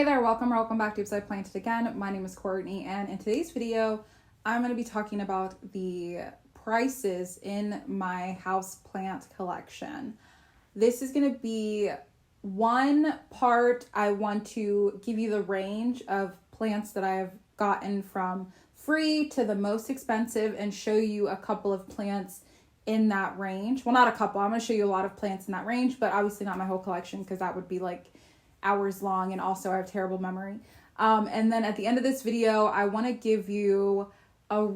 Hey there, welcome back to Houseplants again. My name is Courtney, and in today's video, I'm going to be talking about the prices in my houseplant collection. This is going to be one part. I want to give you the range of plants that I've gotten from free to the most expensive and show you a couple of plants in that range. Well, not a couple. I'm going to show you a lot of plants in that range, but obviously not my whole collection because that would be like hours long, and also I have terrible memory. And then at the end of this video, I want to give you a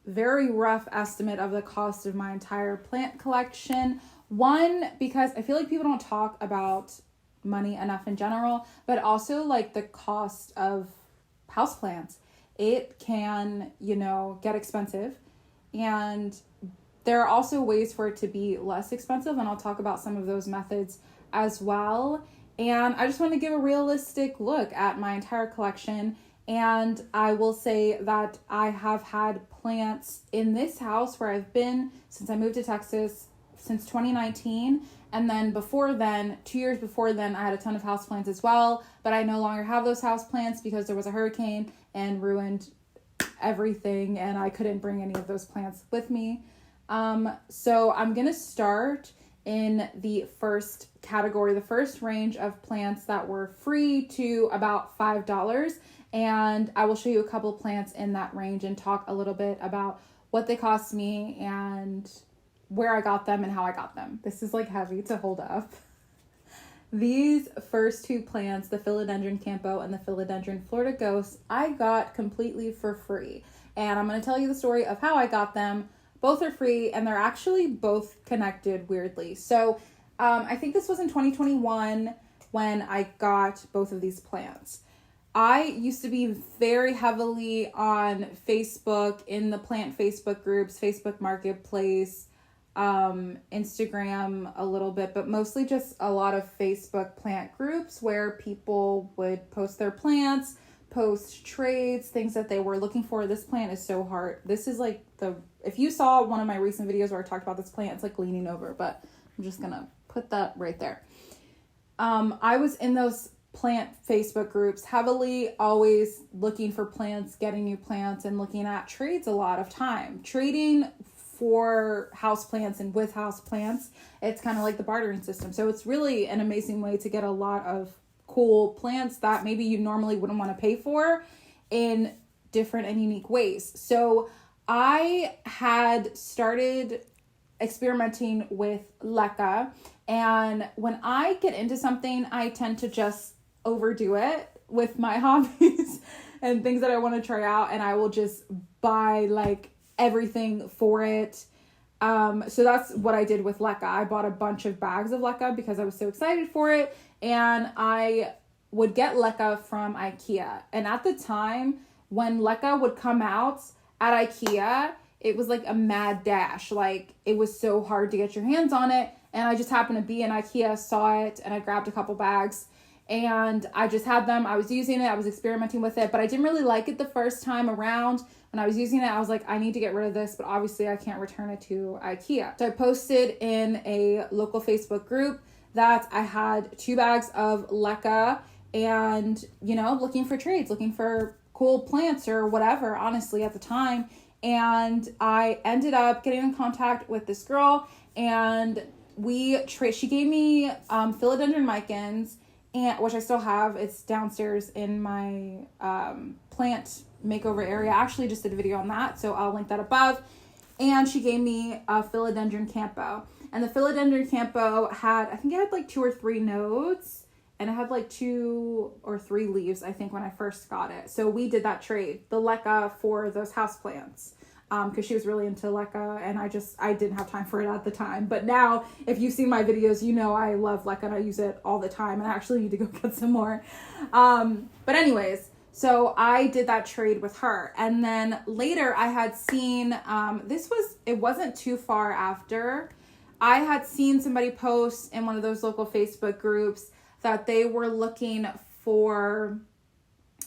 very rough estimate of the cost of my entire plant collection. One, because I feel like people don't talk about money enough in general, but also like the cost of houseplants. It can, get expensive, and there are also ways for it to be less expensive, and I'll talk about some of those methods as well. And I just want to give a realistic look at my entire collection. And I will say that I have had plants in this house where I've been since I moved to Texas since 2019. And then before then, 2 years before then, I had a ton of houseplants as well. But I no longer have those houseplants because there was a hurricane and ruined everything. And I couldn't bring any of those plants with me. So I'm going to start in the first category, the first range of plants that were free to about $5. And I will show you a couple plants in that range and talk a little bit about what they cost me and where I got them and how I got them. This is like heavy to hold up. These first two plants, the Philodendron Campo and the Philodendron Florida Ghost, I got completely for free. And I'm going to tell you the story of how I got them. Both are free, and they're actually both connected weirdly. So I think this was in 2021 when I got both of these plants. I used to be very heavily on Facebook, in the plant Facebook groups, Facebook Marketplace, Instagram a little bit, but mostly just a lot of Facebook plant groups where people would post their plants, post trades, things that they were looking for. This plant is so hard. This is like if you saw one of my recent videos where I talked about this plant, it's like leaning over, but I'm just gonna put that right there. I was in those plant Facebook groups heavily, always looking for plants, getting new plants, and looking at trades a lot of time. Trading for house plants and with house plants, it's kind of like the bartering system. So it's really an amazing way to get a lot of cool plants that maybe you normally wouldn't want to pay for in different and unique ways. So I had started experimenting with leca, and when I get into something, I tend to just overdo it with my hobbies and things that I want to try out, and I will just buy like everything for it. So that's what I did with leca. I bought a bunch of bags of leca because I was so excited for it, and I would get leca from IKEA. And at the time when leca would come out at IKEA, it was like a mad dash. Like, it was so hard to get your hands on it. And I just happened to be in IKEA, saw it, and I grabbed a couple bags. And I just had them. I was using it. I was experimenting with it. But I didn't really like it the first time around. When I was using it, I was like, I need to get rid of this. But obviously, I can't return it to IKEA. So I posted in a local Facebook group that I had 2 bags of leca and, looking for trades, looking for cool plants or whatever, honestly, at the time. And I ended up getting in contact with this girl, and she gave me Philodendron micans, which I still have. It's downstairs in my plant makeover area. I actually just did a video on that, so I'll link that above. And she gave me a Philodendron Campo. And the Philodendron Campo I think it had like 2 or 3 nodes, and it had like 2 or 3 leaves, I think, when I first got it. So we did that trade, the leca for those houseplants, because she was really into leca, and I didn't have time for it at the time. But now, if you've seen my videos, I love leca and I use it all the time, and I actually need to go get some more. But anyways, so I did that trade with her. And then later I had seen, it wasn't too far after, I had seen somebody post in one of those local Facebook groups that they were looking for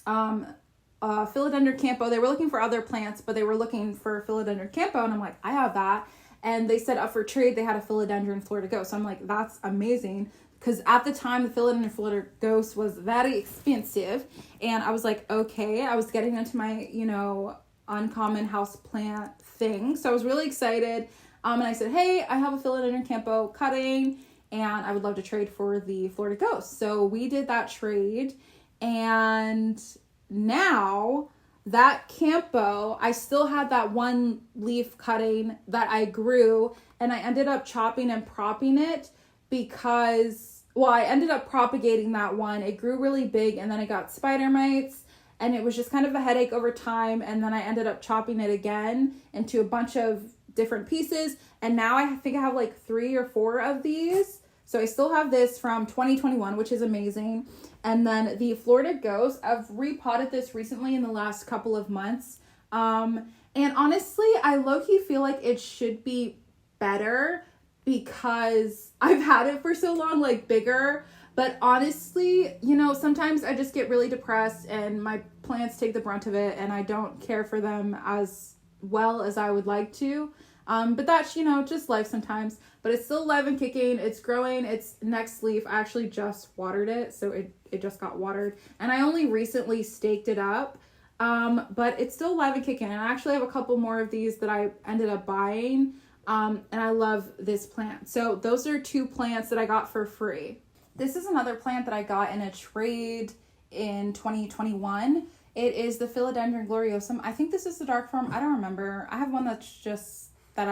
Philodendron Campo. They were looking for other plants, but they were looking for Philodendron Campo, and I'm like, I have that. And they said up for trade, they had a Philodendron Florida Ghost. So I'm like, that's amazing. because at the time the Philodendron Ghost was very expensive, and I was like, okay, I was getting into my, you know, uncommon house plant thing, so I was really excited. And I said, hey, I have a Philodendron Campo cutting, and I would love to trade for the Florida Ghost. So we did that trade, and now that Campo, I still had that one leaf cutting that I grew, and I ended up chopping and propping it because, well, I ended up propagating that one. It grew really big, and then it got spider mites, and it was just kind of a headache over time, and then I ended up chopping it again into a bunch of different pieces, and now I think I have like 3 or 4 of these. So I still have this from 2021, which is amazing. And then the Florida Ghost, I've repotted this recently in the last couple of months. And honestly, I low-key feel like it should be better because I've had it for so long, like bigger. But honestly, you know, sometimes I just get really depressed and my plants take the brunt of it, and I don't care for them as well as I would like to. But that's, you know, just life sometimes. But it's still alive and kicking. It's growing. Its next leaf, I actually just watered it, so it just got watered. And I only recently staked it up. But it's still alive and kicking. And I actually have a couple more of these that I ended up buying. And I love this plant. So those are 2 plants that I got for free. This is another plant that I got in a trade in 2021. It is the Philodendron Gloriosum. I think this is the dark form. I don't remember. I have one that's just that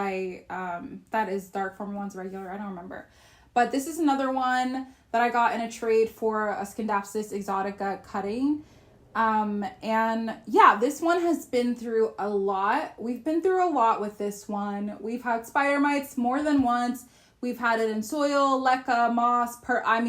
that is dark form, one's regular. I don't remember. But this is another one that I got in a trade for a Scindapsus exotica cutting. And yeah, this one has been through a lot. We've been through a lot with this one. We've had spider mites more than once. We've had it in soil, leca, moss,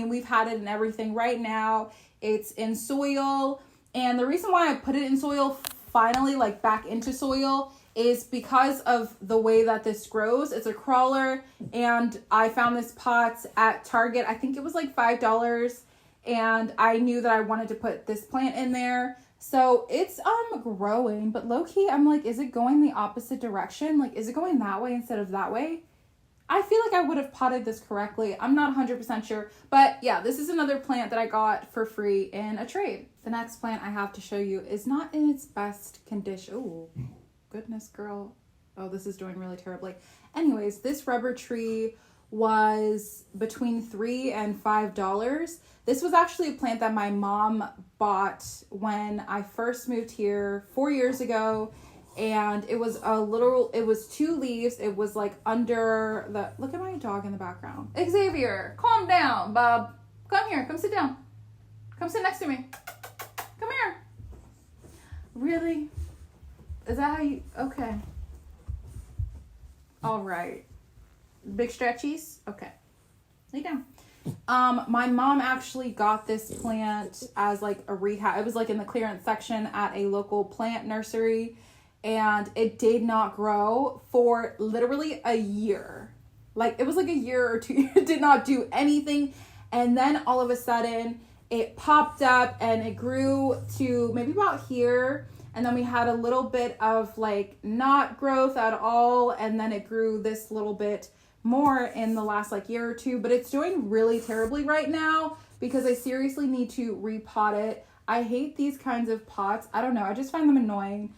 we've had it in everything. Right now, it's in soil. And the reason why I put it in soil finally, like back into soil, is because of the way that this grows. It's a crawler, and I found this pot at Target. I think it was like $5, and I knew that I wanted to put this plant in there. So it's growing, but low-key, I'm like, is it going the opposite direction? Like, is it going that way instead of that way? I feel like I would have potted this correctly. I'm not 100% sure. But yeah, this is another plant that I got for free in a trade. The next plant I have to show you is not in its best condition. Oh, goodness, girl. Oh, this is doing really terribly. Anyways, this rubber tree was between $3 and $5. This was actually a plant that my mom bought when I first moved here 4 years ago. And it was it was 2 leaves. It was like under the, look at my dog in the background. Xavier, calm down, bub. Come here, come sit down. Come sit next to me. Come here. Really? Is that how you, okay. All right. Big stretchies? Okay. Lay down. My mom actually got this plant as like a rehab. It was like in the clearance section at a local plant nursery. And it did not grow for literally a year. Like, it was like a year or 2. It did not do anything. And then all of a sudden, it popped up and it grew to maybe about here. And then we had a little bit of like not growth at all. And then it grew this little bit more in the last like year or 2. But it's doing really terribly right now because I seriously need to repot it. I hate these kinds of pots. I don't know. I just find them annoying.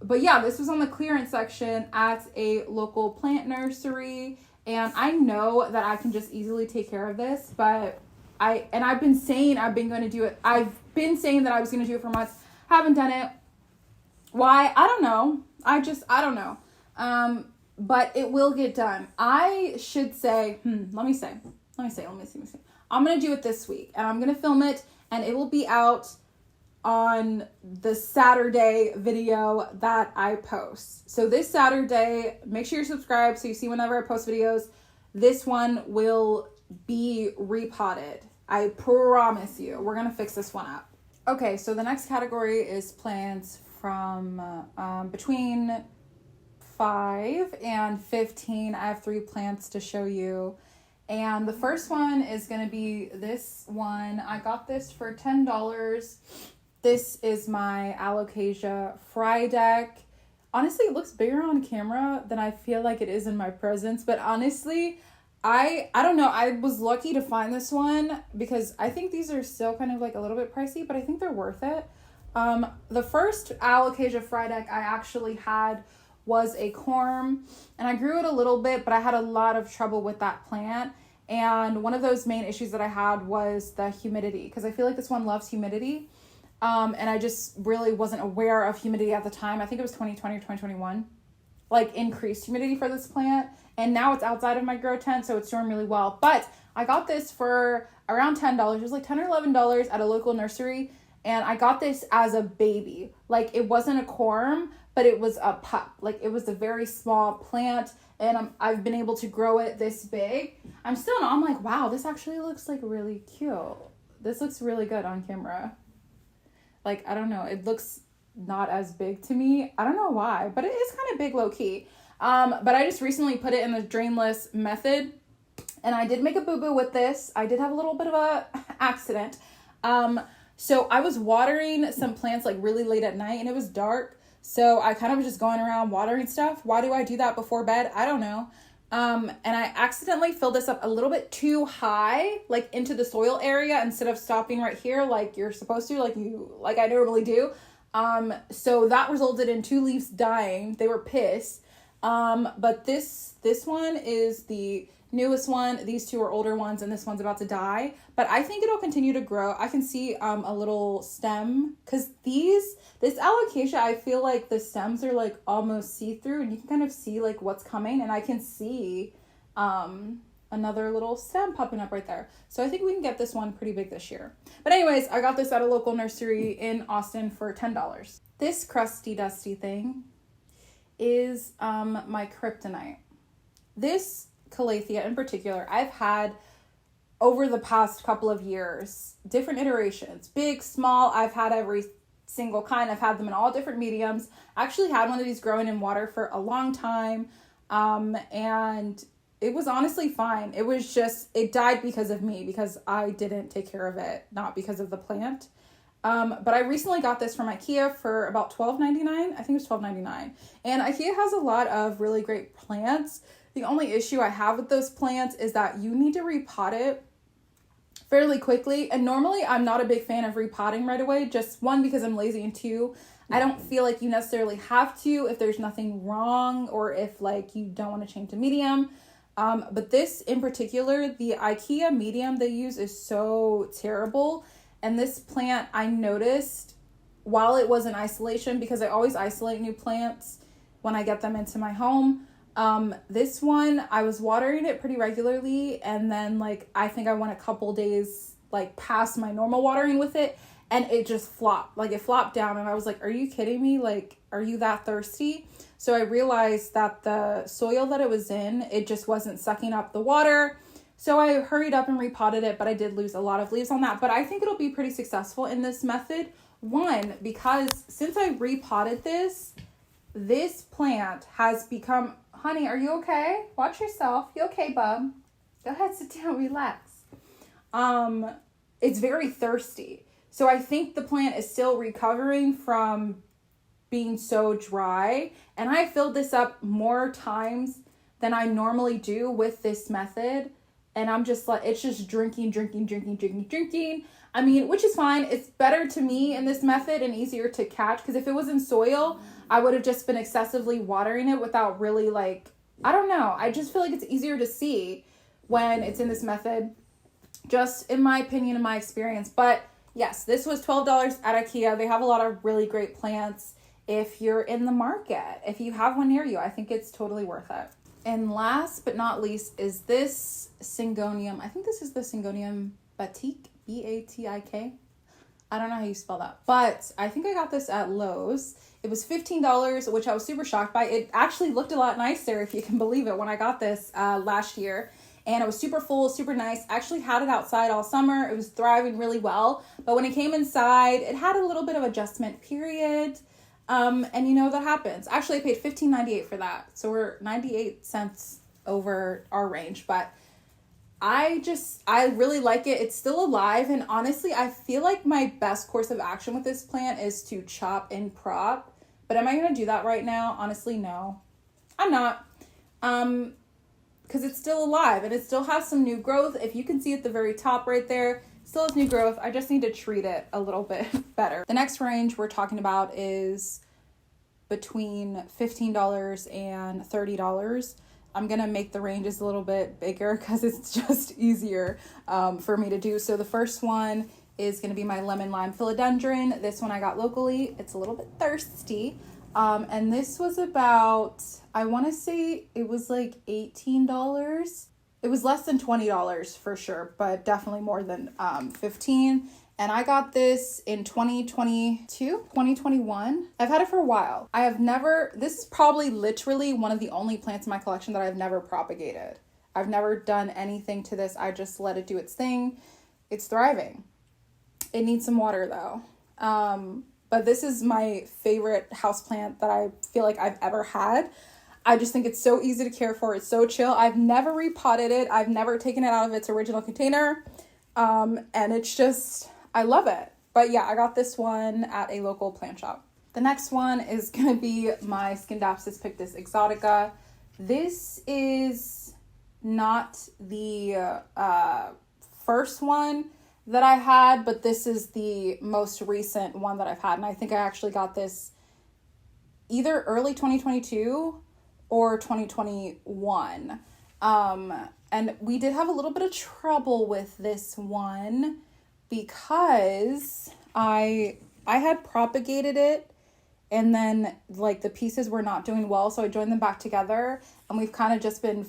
But yeah, this was on the clearance section at a local plant nursery, and I know that I can just easily take care of this, but I've been saying I've been going to do it. I've been saying that I was going to do it for months. Haven't done it. Why? I don't know. I don't know. But it will get done. I should say, let me see. I'm going to do it this week, and I'm going to film it, and it will be out on the Saturday video that I post. So this Saturday, make sure you're subscribed so you see whenever I post videos. This one will be repotted. I promise you. We're going to fix this one up. Okay, so the next category is plants from between 5 and 15. I have 3 plants to show you. And the first one is going to be this one. I got this for $10. This is my Alocasia frydeck. Honestly, it looks bigger on camera than I feel like it is in my presence. But honestly, I don't know. I was lucky to find this one because I think these are still kind of like a little bit pricey, but I think they're worth it. The first alocasia frydeck I actually had was a corm, and I grew it a little bit, but I had a lot of trouble with that plant. And one of those main issues that I had was the humidity, because I feel like this one loves humidity. And I just really wasn't aware of humidity at the time. I think it was 2020 or 2021, like increased humidity for this plant. And now it's outside of my grow tent, so it's doing really well. But I got this for around $10. It was like $10 or $11 at a local nursery. And I got this as a baby. Like, it wasn't a corm, but it was a pup. Like, it was a very small plant, and I've been able to grow it this big. I'm like, wow, this actually looks like really cute. This looks really good on camera. Like, I don't know, it looks not as big to me. I don't know why, but it is kind of big low key. But I just recently put it in the drainless method, and I did make a boo-boo with this. I did have a little bit of a accident. So I was watering some plants like really late at night, and it was dark. So I kind of was just going around watering stuff. Why do I do that before bed? I don't know. And I accidentally filled this up a little bit too high, like into the soil area, instead of stopping right here like you're supposed to, like I normally do. So that resulted in 2 leaves dying. They were pissed. But this one is the newest one. These 2 are older ones, and this one's about to die. But I think it'll continue to grow. I can see a little stem, because this alocasia, I feel like the stems are like almost see-through, and you can kind of see like what's coming, and I can see another little stem popping up right there. So I think we can get this one pretty big this year. But anyways, I got this at a local nursery in Austin for $10. This crusty dusty thing is my kryptonite. This Calathea in particular, I've had over the past couple of years, different iterations, big, small. I've had every single kind. I've had them in all different mediums. I actually had one of these growing in water for a long time, and it was honestly fine. It was just, it died because of me, because I didn't take care of it, not because of the plant. But I recently got this from IKEA for about $12.99. I think it was $12.99. And IKEA has a lot of really great plants. The only issue I have with those plants is that you need to repot it fairly quickly. And normally I'm not a big fan of repotting right away. Just 1, because I'm lazy, and 2, I don't feel like you necessarily have to if there's nothing wrong, or if like you don't want to change to medium. But this in particular, the IKEA medium they use is so terrible. And this plant, I noticed while it was in isolation, because I always isolate new plants when I get them into my home. This one, I was watering it pretty regularly, and then like I think I went a couple days like past my normal watering with it, and it just flopped. Like, it flopped down, and I was like, are you kidding me? Like, are you that thirsty? So I realized that the soil that it was in, it just wasn't sucking up the water. So I hurried up and repotted it, but I did lose a lot of leaves on that. But I think it'll be pretty successful in this method. 1, because since I repotted this plant has become... Honey, are you okay? Watch yourself. You okay, bub? Go ahead, sit down, relax. It's very thirsty. So I think the plant is still recovering from being so dry. And I filled this up more times than I normally do with this method. And I'm just like, it's just drinking. I mean, which is fine. It's better to me in this method and easier to catch. Because if it was in soil, I would have just been excessively watering it without really like, I don't know. I just feel like it's easier to see when it's in this method. Just in my opinion and my experience. But yes, this was $12 at IKEA. They have a lot of really great plants if you're in the market. If you have one near you, I think it's totally worth it. And last but not least is this Syngonium. I think this is the Syngonium Batik, Batik. I don't know how you spell that, but I think I got this at Lowe's. It was $15, which I was super shocked by. It actually looked a lot nicer, if you can believe it, when I got this last year. And it was super full, super nice. I actually had it outside all summer. It was thriving really well. But when it came inside, it had a little bit of adjustment period. And you know, that happens. Actually, I paid $15.98 for that. So we're 98 cents over our range. But I really like it. It's still alive. And honestly, I feel like my best course of action with this plant is to chop and prop. But am I going to do that right now? Honestly, no. I'm not. because it's still alive and it still has some new growth. If you can see at the very top right there, still has new growth. I just need to treat it a little bit better. The next range we're talking about is between $15 and $30. I'm going to make the ranges a little bit bigger because it's just easier for me to do. So the first one is going to be my lemon lime philodendron. This one I got locally. It's a little bit thirsty. And this was about, I want to say it was like $18. It was less than $20 for sure, but definitely more than 15. And I got this in 2021. I've had it for a while. This is probably literally one of the only plants in my collection that I've never propagated. I've never done anything to this. I just let it do its thing. It's thriving. It needs some water though. But this is my favorite houseplant that I feel like I've ever had. I just think it's so easy to care for. It's so chill. I've never repotted it. I've never taken it out of its original container. And it's just, I love it. But yeah, I got this one at a local plant shop. The next one is going to be my Scindapsus pictus exotica. This is not the first one that I had, but this is the most recent one that I've had. And I think I actually got this either early 2022 or 2021. And we did have a little bit of trouble with this one because I had propagated it and then like the pieces were not doing well. So I joined them back together and we've kind of just been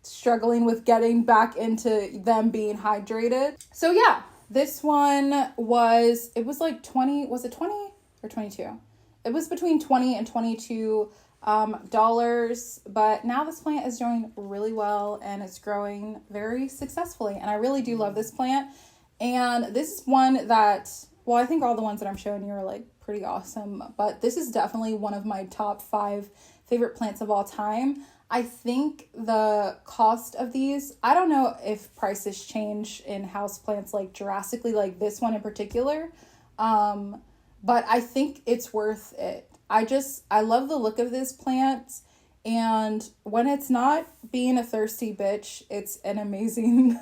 struggling with getting back into them being hydrated. So yeah, this one was like 20, was it 20 or 22? It was between 20 and 22 dollars, but now this plant is doing really well and it's growing very successfully. And I really do love this plant. And this is one that, well, I think all the ones that I'm showing you are like pretty awesome, but this is definitely one of my top 5 favorite plants of all time. I think the cost of these, I don't know if prices change in houseplants like drastically, like this one in particular, but I think it's worth it. I love the look of this plant, and when it's not being a thirsty bitch, it's an amazingly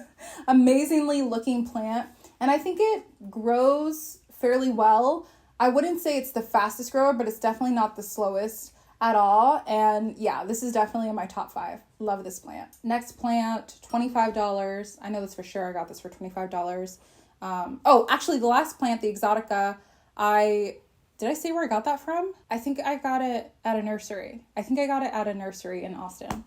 looking plant, and I think it grows fairly well. I wouldn't say it's the fastest grower, but it's definitely not the slowest at all. And yeah, this is definitely in my top 5. Love this plant. Next plant, $25. I know this for sure. I got this for $25. Oh, actually the last plant, the exotica, did I say where I got that from? I think I got it at a nursery. In Austin.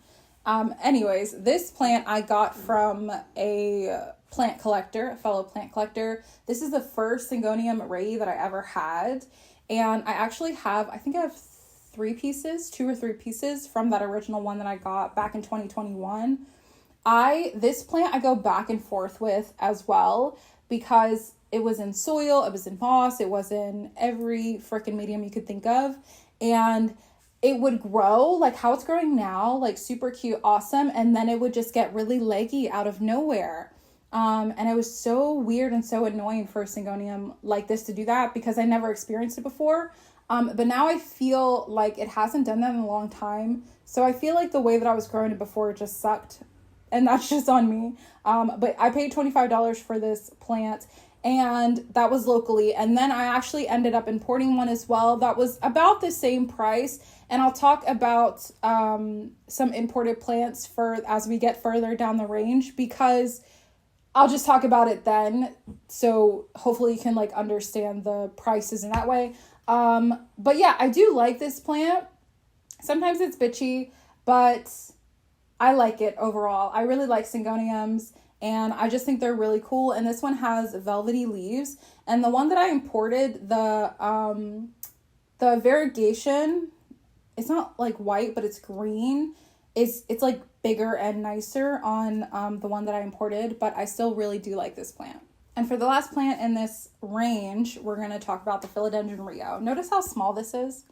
Anyways, this plant I got from a plant collector, a fellow plant collector. This is the first Syngonium Ray that I ever had. And I actually have, I think I have 2 or 3 pieces from that original one that I got back in 2021. This plant I go back and forth with as well because it was in soil, it was in moss, it was in every freaking medium you could think of. And it would grow like how it's growing now, like super cute, awesome. And then it would just get really leggy out of nowhere. And it was so weird and so annoying for a Syngonium like this to do that because I never experienced it before. But now I feel like it hasn't done that in a long time. So I feel like the way that I was growing it before just sucked. And that's just on me. But I paid $25 for this plant. And that was locally. And then I actually ended up importing one as well. That was about the same price. And I'll talk about some imported plants as we get further down the range. Because I'll just talk about it then. So hopefully you can like understand the prices in that way. But yeah, I do like this plant. Sometimes it's bitchy, but I like it overall. I really like Syngoniums and I just think they're really cool. And this one has velvety leaves. And the one that I imported, the variegation, it's not like white, but it's green. It's like bigger and nicer on the one that I imported, but I still really do like this plant. And for the last plant in this range, we're going to talk about the Philodendron Rio. Notice how small this is.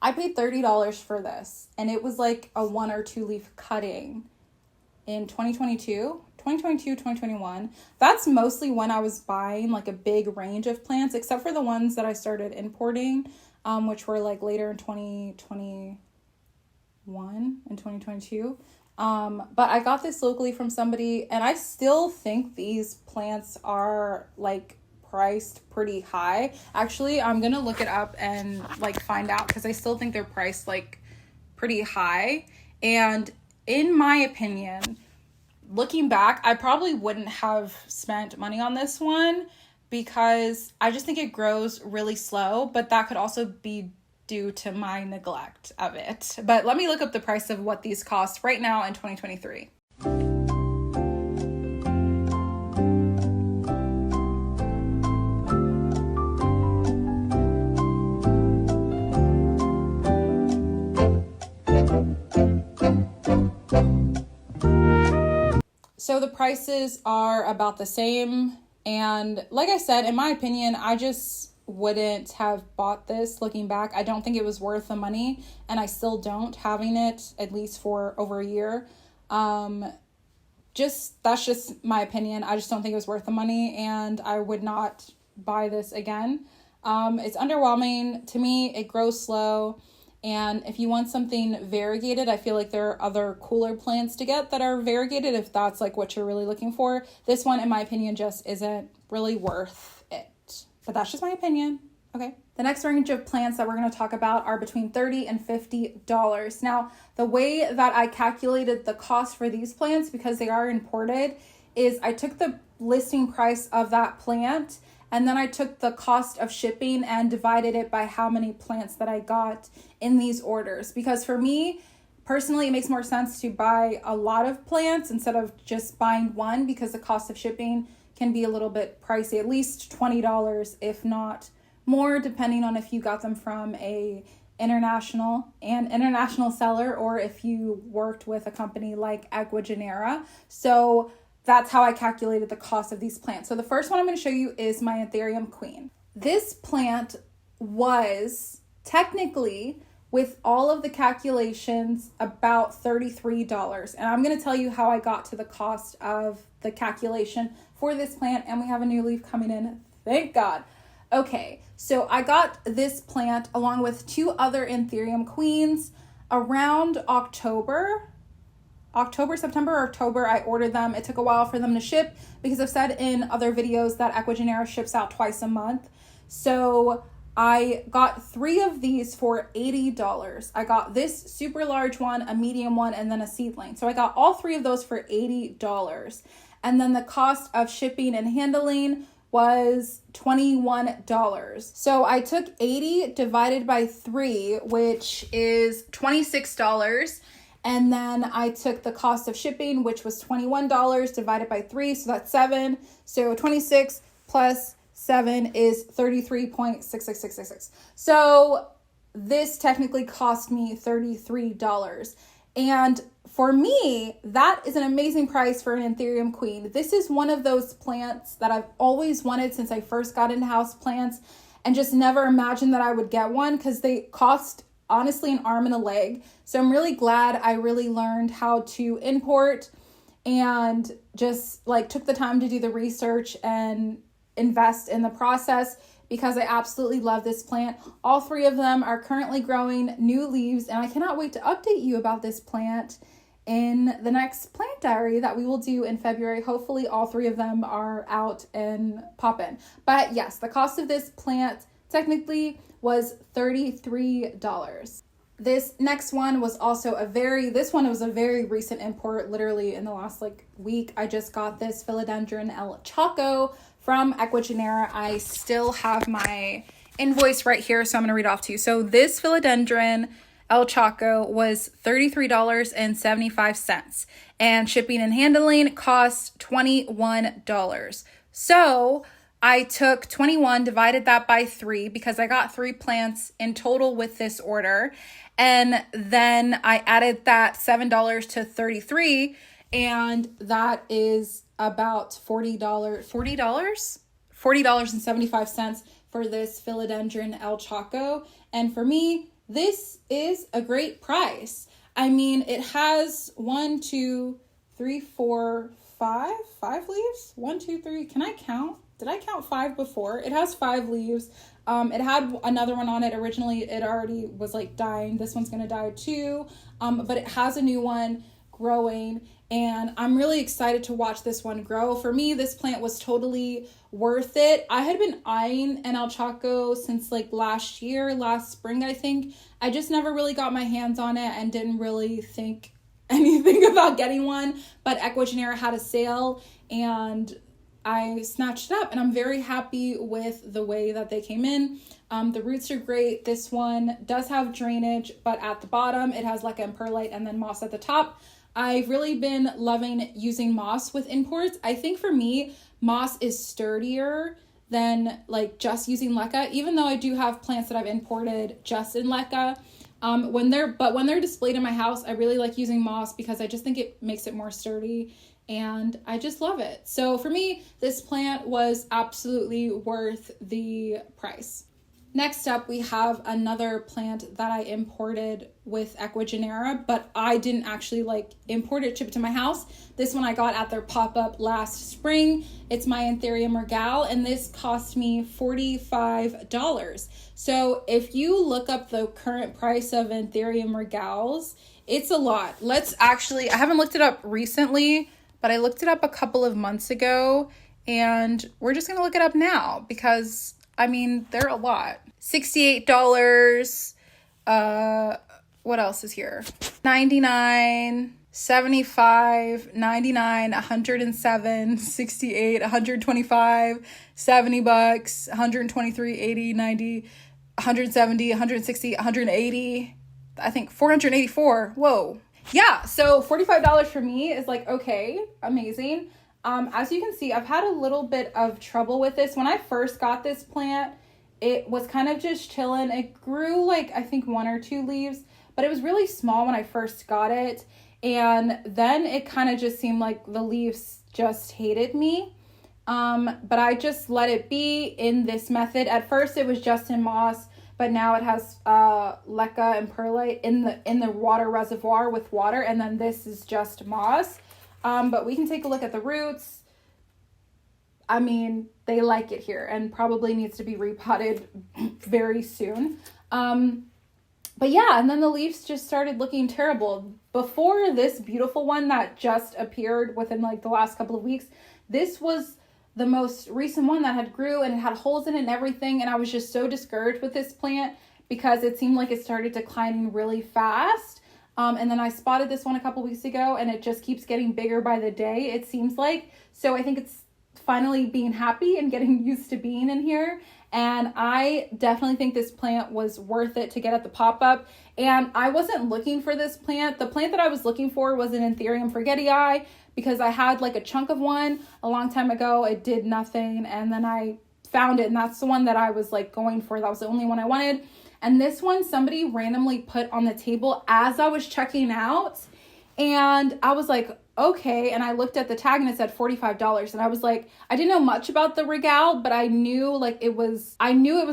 I paid $30 for this, and it was like a 1 or 2 leaf cutting in 2021. That's mostly when I was buying like a big range of plants, except for the ones that I started importing, which were like later in 2021 and 2022. But I got this locally from somebody, and I still think these plants are like priced pretty high. Actually, I'm gonna look it up and like find out, because I still think they're priced like pretty high. And in my opinion, looking back, I probably wouldn't have spent money on this one, because I just think it grows really slow, but that could also be due to my neglect of it. But let me look up the price of what these cost right now in 2023. So the prices are about the same. And like I said, in my opinion, I just wouldn't have bought this looking back. I don't think it was worth the money, and I still don't, having it at least for over a year. That's just my opinion. I just don't think it was worth the money, and I would not buy this again. It's underwhelming to me. It grows slow. And if you want something variegated, I feel like there are other cooler plants to get that are variegated if that's like what you're really looking for. This one, in my opinion, just isn't really worth it. But that's just my opinion. Okay. The next range of plants that we're going to talk about are between $30 and $50. Now, the way that I calculated the cost for these plants, because they are imported, is I took the listing price of that plant, and then I took the cost of shipping and divided it by how many plants that I got in these orders. Because for me, personally, it makes more sense to buy a lot of plants instead of just buying one, because the cost of shipping can be a little bit pricey, at least $20, if not more, depending on if you got them from an international seller, or if you worked with a company like Equigenera. So that's how I calculated the cost of these plants. So the first one I'm going to show you is my Anthurium Queen. This plant was technically, with all of the calculations, about $33. And I'm going to tell you how I got to the cost of the calculation for this plant. And we have a new leaf coming in. Thank God. Okay, so I got this plant along with two other Anthurium Queens around September or October. I ordered them. It took a while for them to ship, because I've said in other videos that Equigenera ships out twice a month. So I got 3 of these for $80. I got this super large one, a medium one, and then a seedling. So I got all 3 of those for $80. And then the cost of shipping and handling was $21. So I took 80 divided by 3, which is $26. And then I took the cost of shipping, which was $21 divided by 3. So that's 7. So 26 plus 7 is 33.66666. So this technically cost me $33. And for me, that is an amazing price for an Anthurium Queen. This is one of those plants that I've always wanted since I first got into houseplants, and just never imagined that I would get one, because they cost honestly an arm and a leg. So I'm really glad I really learned how to import, and just like took the time to do the research and invest in the process, because I absolutely love this plant. All 3 of them are currently growing new leaves, and I cannot wait to update you about this plant in the next plant diary that we will do in February. Hopefully all 3 of them are out and popping. But yes, the cost of this plant technically was $33. This next one was also a very recent import, literally in the last week. I just got this Philodendron El Choco from Equigenera. I still have my invoice right here, so I'm going to read off to you. So this Philodendron El Choco was $33.75, and shipping and handling cost $21. So I took 21, divided that by 3, because I got 3 plants in total with this order. And then I added that $7 to 33, and that is about $40.75 for this Philodendron El Choco. And for me, this is a great price. I mean, it has 5 leaves. 1, 2, 3. Can I count? Did I count 5 before? It has 5 leaves. It had another one on it. Originally, it already was dying. This one's going to die too. But it has a new one. growing, and I'm really excited to watch this one grow. For me, this plant was totally worth it. I had been eyeing an El Choco since like last spring, I think. I just never really got my hands on it and didn't really think anything about getting one, but Ecuagenera had a sale and I snatched it up, and I'm very happy with the way that they came in. The roots are great. This one does have drainage, but at the bottom it has like a perlite and then moss at the top. I've really been loving using moss with imports. I think for me, moss is sturdier than like just using leca, even though I do have plants that I've imported just in leca. When they're displayed in my house, I really like using moss because I just think it makes it more sturdy, and I just love it. So for me, this plant was absolutely worth the price. Next up, we have another plant that I imported with Ecuagenera, but I didn't actually like import it, ship it to my house. This one I got at their pop-up last spring. It's my Anthurium Gal, and this cost me $45. So if you look up the current price of Anthurium Gals, it's a lot. I haven't looked it up recently, but I looked it up a couple of months ago, and we're just gonna look it up now because I mean, they're a lot. $68. What else is here? $99, $75, $99, $107, $68, $125, $70, $123, $80, $90, $170, $160, $180. I think $484. Whoa. Yeah, so $45 for me is like, okay, amazing. As you can see, I've had a little bit of trouble with this. When I first got this plant, it was kind of just chilling. It grew like, I think 1 or 2 leaves, but it was really small when I first got it. And then it kind of just seemed like the leaves just hated me. But I just let it be in this method. At first it was just in moss, but now it has leca and perlite in the water reservoir with water, and then this is just moss. But we can take a look at the roots. I mean, they like it here and probably needs to be repotted very soon. But yeah, and then the leaves just started looking terrible. Before this beautiful one that just appeared within like the last couple of weeks, this was the most recent one that had grew, and it had holes in it and everything. And I was just so discouraged with this plant because it seemed like it started declining really fast. And then I spotted this one a couple weeks ago, and it just keeps getting bigger by the day, it seems like. So I think it's finally being happy and getting used to being in here. And I definitely think this plant was worth it to get at the pop-up. And I wasn't looking for this plant. The plant that I was looking for was an Anthurium Forgety Guy, because I had like a chunk of one a long time ago. It did nothing, and then I found it, and that's the one that I was like going for. That was the only one I wanted. And this one somebody randomly put on the table as I was checking out, and I was like, okay. And I looked at the tag and it said $45, and I was like, I didn't know much about the Regal, but I knew it was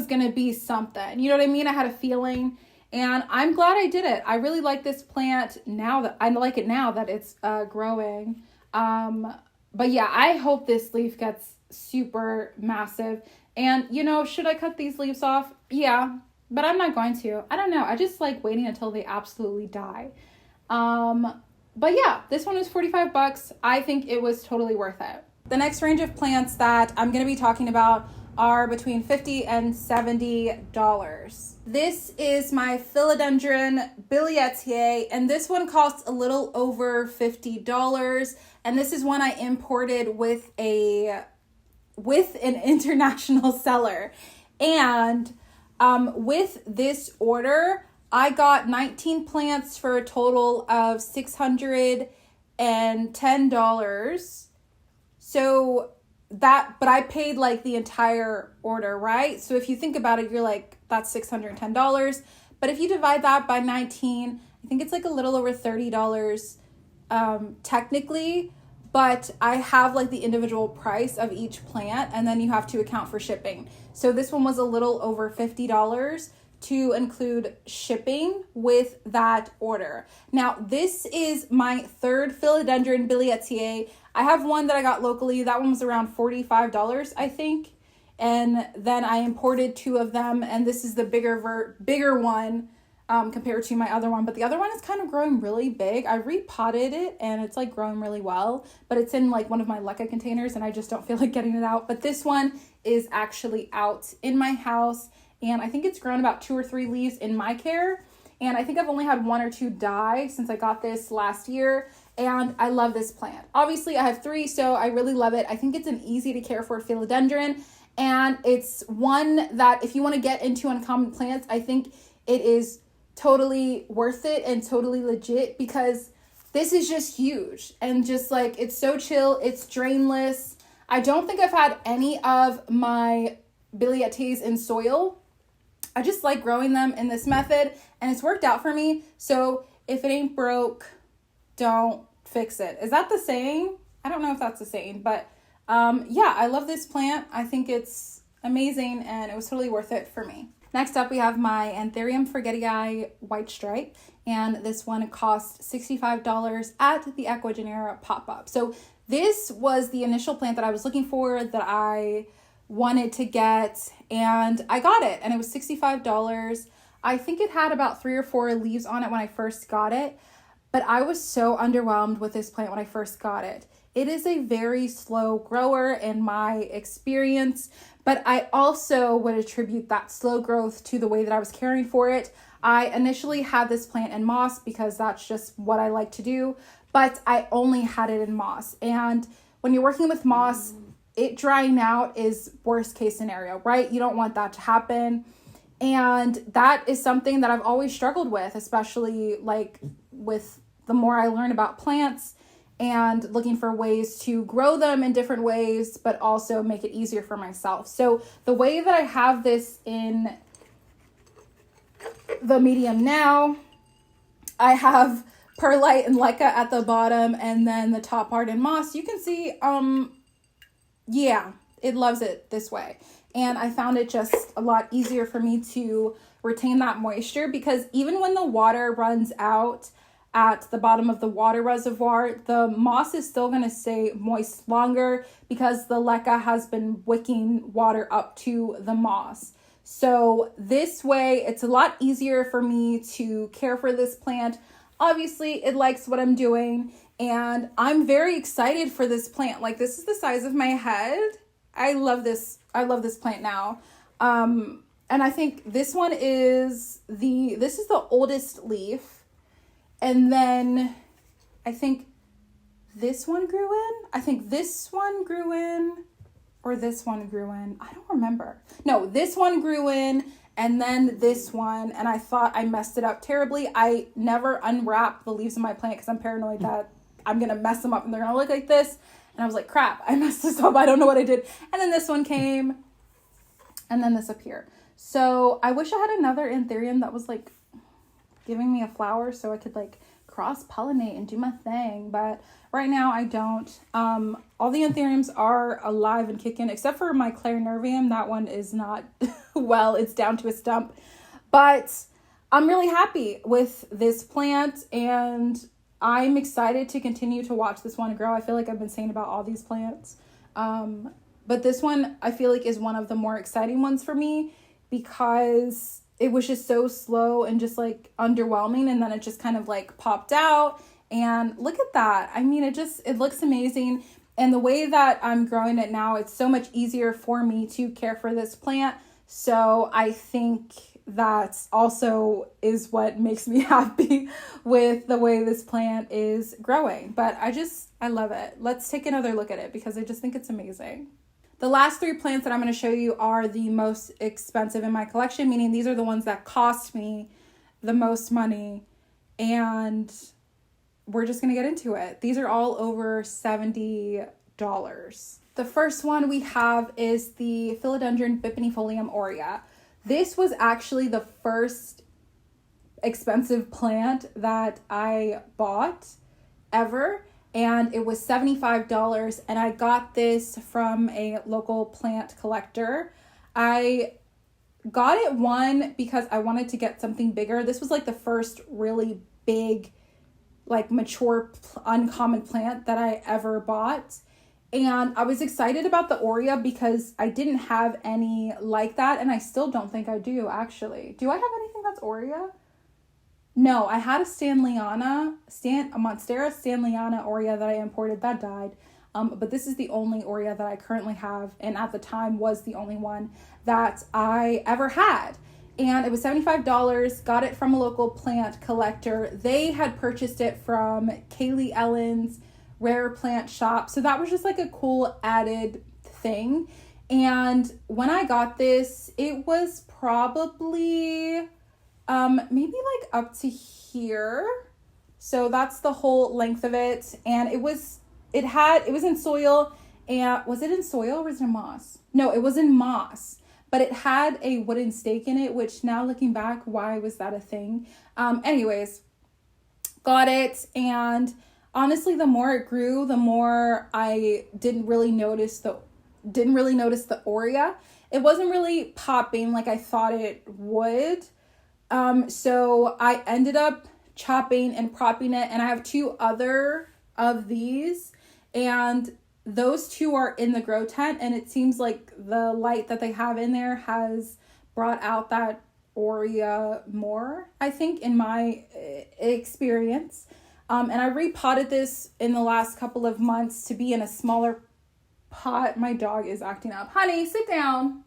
gonna be something, you know what I mean? I had a feeling, and I'm glad I did it. I really like this plant now that it's growing. But yeah, I hope this leaf gets super massive. And you know, should I cut these leaves off? Yeah, but I'm not going to. I don't know. I just like waiting until they absolutely die. But yeah, this one was $45. I think it was totally worth it. The next range of plants that I'm going to be talking about are between $50 and $70. This is my Philodendron Bilitis, and this one costs a little over $50. And this is one I imported with an international seller. And with this order, I got 19 plants for a total of $610. So but I paid like the entire order, right? So if you think about it, you're like, that's $610. But if you divide that by 19, I think it's like a little over $30 technically. But I have like the individual price of each plant, and then you have to account for shipping. So this one was a little over $50 to include shipping with that order. Now, this is my third Philodendron Bilitis. I have one that I got locally. That one was around $45, I think. And then I imported 2 of them, and this is the bigger one. compared to my other one. But the other one is kind of growing really big. I repotted it and it's like growing really well, but it's in like one of my leca containers and I just don't feel like getting it out. But this one is actually out in my house and I think it's grown about 2 or 3 leaves in my care. And I think I've only had 1 or 2 die since I got this last year. And I love this plant. Obviously I have 3, so I really love it. I think it's an easy to care for philodendron. And it's one that if you want to get into uncommon plants, I think it is totally worth it and totally legit because this is just huge. And just like, it's so chill, it's drainless. I don't think I've had any of my Bilitis in soil. I just like growing them in this method and it's worked out for me. So if it ain't broke, don't fix it. Is that the saying? I don't know if that's the saying, but yeah, I love this plant. I think it's amazing and it was totally worth it for me. Next up, we have my Anthurium Forgety Guy white stripe, and this one cost $65 at the Ecuagenera pop-up. So this was the initial plant that I was looking for, that I wanted to get, and I got it, and it was $65. I think it had about 3 or 4 leaves on it when I first got it, but I was so underwhelmed with this plant when I first got it. It is a very slow grower in my experience, but I also would attribute that slow growth to the way that I was caring for it. I initially had this plant in moss because that's just what I like to do, but I only had it in moss. And when you're working with moss, it drying out is worst case scenario, right? You don't want that to happen. And that is something that I've always struggled with, especially like with the more I learn about plants and looking for ways to grow them in different ways, but also make it easier for myself. So the way that I have this in the medium now, I have perlite and leca at the bottom and then the top part in moss. You can see, yeah, it loves it this way. And I found it just a lot easier for me to retain that moisture because even when the water runs out at the bottom of the water reservoir, the moss is still going to stay moist longer because the leca has been wicking water up to the moss. So this way, it's a lot easier for me to care for this plant. Obviously, it likes what I'm doing, and I'm very excited for this plant. Like, this is the size of my head. I love this. I love this plant now. And I think this one is this is the oldest leaf. And then I think this one grew in. I think this one grew in, or this one grew in. I don't remember. No, this one grew in and then this one. And I thought I messed it up terribly. I never unwrap the leaves of my plant because I'm paranoid that I'm going to mess them up and they're going to look like this. And I was like, crap, I messed this up. I don't know what I did. And then this one came and then this up here. So I wish I had another Anthurium that was like giving me a flower so I could like cross-pollinate and do my thing, but right now I don't. All the Anthuriums are alive and kicking except for my Clarinervium. That one is not well, it's down to a stump, but I'm really happy with this plant and I'm excited to continue to watch this one grow. I feel like I've been saying about all these plants, but this one I feel like is one of the more exciting ones for me because it was just so slow and just like underwhelming, and then it just kind of like popped out, and look at that. I mean, it looks amazing, and the way that I'm growing it now, it's so much easier for me to care for this plant. So I think that also is what makes me happy with the way this plant is growing. But I love it. Let's take another look at it because I just think it's amazing. The last 3 plants that I'm going to show you are the most expensive in my collection, meaning these are the ones that cost me the most money, and we're just going to get into it. These are all over $70. The first one we have is the Philodendron Bipinifolium Aurea. This was actually the first expensive plant that I bought ever. And it was $75, and I got this from a local plant collector. I got it, one, because I wanted to get something bigger. This was like the first really big, like mature, uncommon plant that I ever bought. And I was excited about the Aurea because I didn't have any like that, and I still don't think I do, actually. Do I have anything that's Aurea? No, I had a Monstera Stanleyana Aurea that I imported that died. But this is the only Aurea that I currently have, and at the time was the only one that I ever had. And it was $75, got it from a local plant collector. They had purchased it from Kaylee Ellen's rare plant shop. So that was just like a cool added thing. And when I got this, it was probably maybe like up to here. So that's the whole length of it. And it was in soil. And was it in soil or was it in moss? No, it was in moss. But it had a wooden stake in it, which now looking back, why was that a thing? Anyways, got it. And honestly, the more it grew, the more I didn't really notice the Aurea. It wasn't really popping like I thought it would. So I ended up chopping and propping it, and I have 2 other of these, and those 2 are in the grow tent, and it seems like the light that they have in there has brought out that Aurea more, I think, in my experience. And I repotted this in the last couple of months to be in a smaller pot. My dog is acting up. Honey, sit down.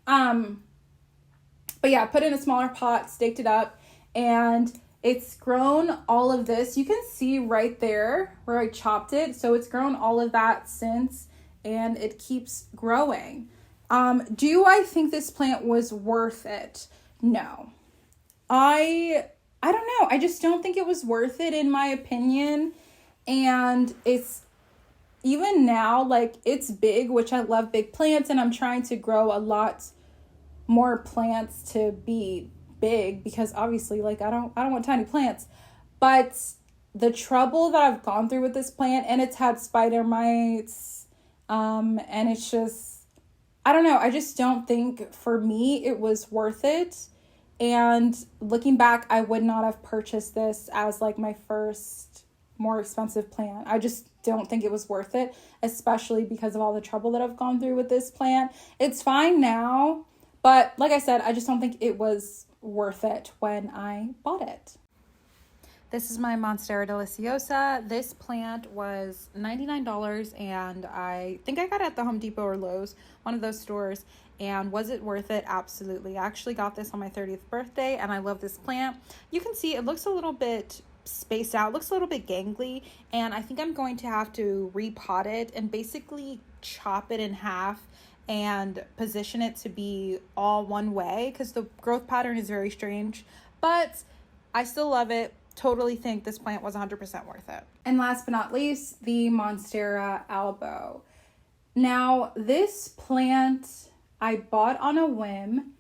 But yeah, put in a smaller pot, staked it up, and it's grown all of this. You can see right there where I chopped it. So it's grown all of that since, and it keeps growing. Do I think this plant was worth it? No. I don't know. I just don't think it was worth it in my opinion. And it's even now, like, it's big, which I love big plants, and I'm trying to grow a lot more plants to be big because obviously, like, I don't want tiny plants. But the trouble that I've gone through with this plant, and it's had spider mites, and it's just, I don't know. I just don't think for me it was worth it. And looking back, I would not have purchased this as like my first more expensive plant. I just don't think it was worth it, especially because of all the trouble that I've gone through with this plant. It's fine now, but like I said, I just don't think it was worth it when I bought it. This is my Monstera Deliciosa. This plant was $99, and I think I got it at the Home Depot or Lowe's, one of those stores. And was it worth it? Absolutely. I actually got this on my 30th birthday, and I love this plant. You can see it looks a little bit spaced out, looks a little bit gangly, and I think I'm going to have to repot it and basically chop it in half and position it to be all one way because the growth pattern is very strange, but I still love it. Totally think this plant was 100% worth it. And last but not least, the Monstera Elbow. Now, this plant I bought on a whim,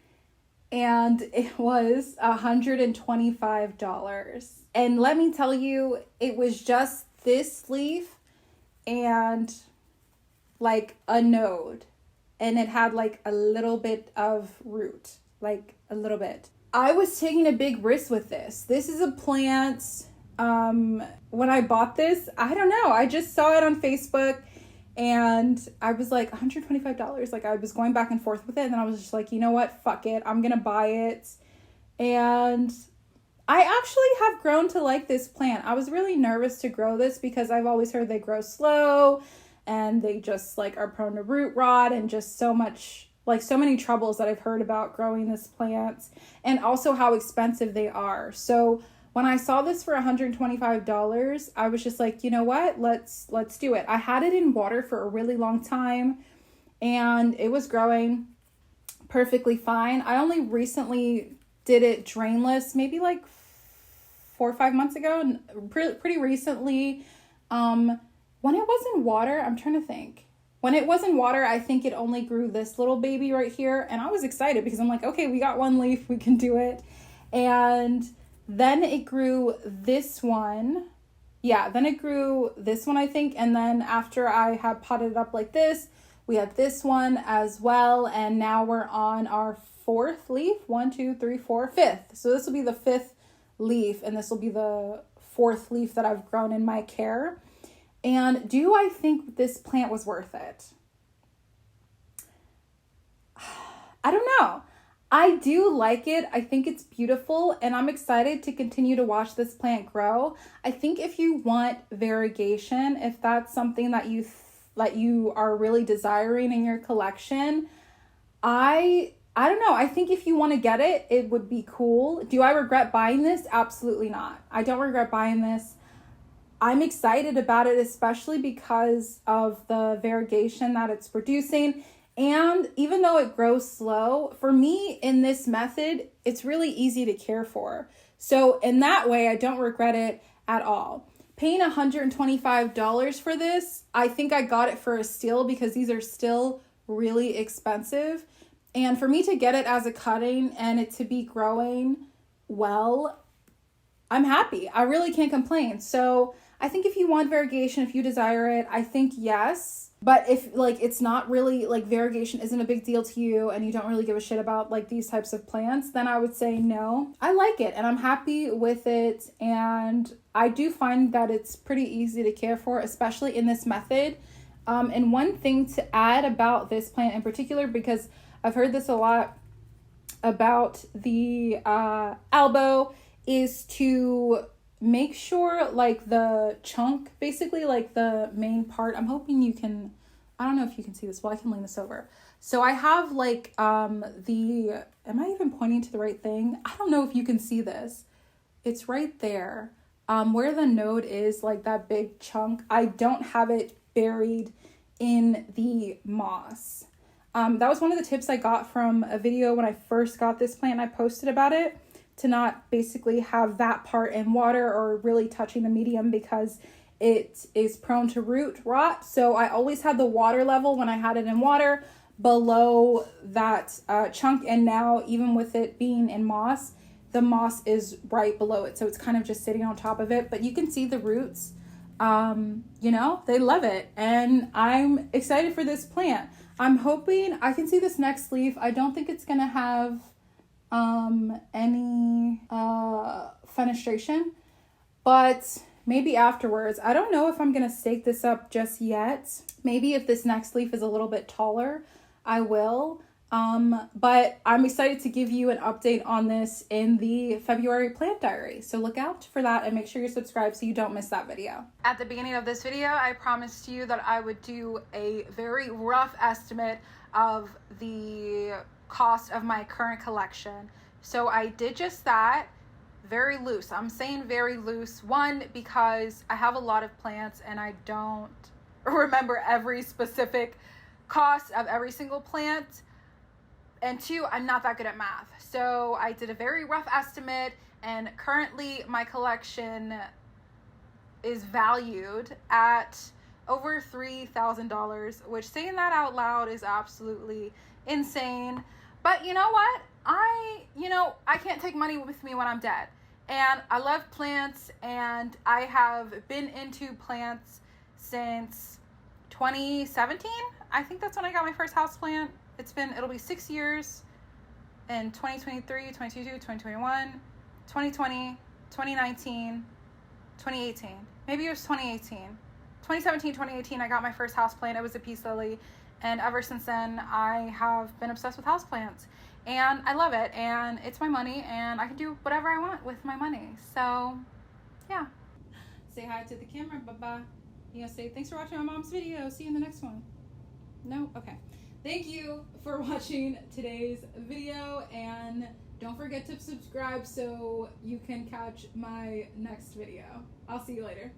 and it was $125. And let me tell you, it was just this leaf and like a node, and it had like a little bit of root, like a little bit. I was taking a big risk with this. This is a plant, when I bought this, I don't know, I just saw it on Facebook and I was like, $125. Like, I was going back and forth with it, and then I was just like, you know what, fuck it, I'm gonna buy it. And I actually have grown to like this plant. I was really nervous to grow this because I've always heard they grow slow and they just like are prone to root rot and just so much, like so many troubles that I've heard about growing this plant, and also how expensive they are. So when I saw this for $125, I was just like, you know what, let's do it. I had it in water for a really long time, and it was growing perfectly fine. I only recently did it drainless, maybe like 4 or 5 months ago, pretty recently. When it was in water, I'm trying to think. When it was in water, I think it only grew this little baby right here, and I was excited because I'm like, okay, we got one leaf, we can do it. And then it grew this one. Yeah, then it grew this one, I think. And then after I had potted it up like this, we had this one as well. And now we're on our 4th leaf. 1, 2, 3, 4, 5th. So this will be the 5th leaf, and this will be the 4th leaf that I've grown in my care. And do I think this plant was worth it? I don't know. I do like it. I think it's beautiful, and I'm excited to continue to watch this plant grow. I think if you want variegation, if that's something that you are really desiring in your collection, I don't know. I think if you want to get it, it would be cool. Do I regret buying this? Absolutely not. I don't regret buying this. I'm excited about it, especially because of the variegation that it's producing. And even though it grows slow, for me in this method, it's really easy to care for. So in that way, I don't regret it at all. Paying $125 for this, I think I got it for a steal because these are still really expensive. And for me to get it as a cutting and it to be growing well, I'm happy. I really can't complain. So I think if you want variegation, if you desire it, I think yes. But if it's not really variegation isn't a big deal to you and you don't really give a shit about these types of plants, then I would say no. I like it and I'm happy with it, and I do find that it's pretty easy to care for, especially in this method. And one thing to add about this plant in particular, because I've heard this a lot about the elbow, is to make sure the chunk, basically the main part, I'm hoping you can, I don't know if you can see this, well I can lean this over. So I have am I even pointing to the right thing? I don't know if you can see this. It's right there. Where the node is, that big chunk, I don't have it buried in the moss. That was one of the tips I got from a video when I first got this plant. I posted about it, to not basically have that part in water or really touching the medium because it is prone to root rot. So I always had the water level when I had it in water below that chunk, and now even with it being in moss, the moss is right below it, so it's kind of just sitting on top of it, but you can see the roots. They love it, and I'm excited for this plant. I'm hoping I can see this next leaf. I don't think it's gonna have any fenestration, but maybe afterwards. I don't know if I'm gonna stake this up just yet. Maybe if this next leaf is a little bit taller, I will. But I'm excited to give you an update on this in the February plant diary. So look out for that and make sure you're subscribed so you don't miss that video. At the beginning of this video, I promised you that I would do a very rough estimate of the cost of my current collection. So I did just that, very loose. I'm saying very loose. One, because I have a lot of plants and I don't remember every specific cost of every single plant. And two, I'm not that good at math. So I did a very rough estimate, and currently my collection is valued at over $3,000, which, saying that out loud, is absolutely insane. But you know what? I can't take money with me when I'm dead. And I love plants, and I have been into plants since 2017. I think that's when I got my first houseplant. It'll be 6 years in 2023, 2022, 2021, 2020, 2019, 2018. Maybe it was 2018. 2017, 2018, I got my first houseplant. It was a peace lily. And ever since then, I have been obsessed with houseplants. And I love it. And it's my money. And I can do whatever I want with my money. So, yeah. Say hi to the camera. Bye-bye. You gonna say, thanks for watching my mom's video. See you in the next one. No? Okay. Thank you for watching today's video, and don't forget to subscribe so you can catch my next video. I'll see you later.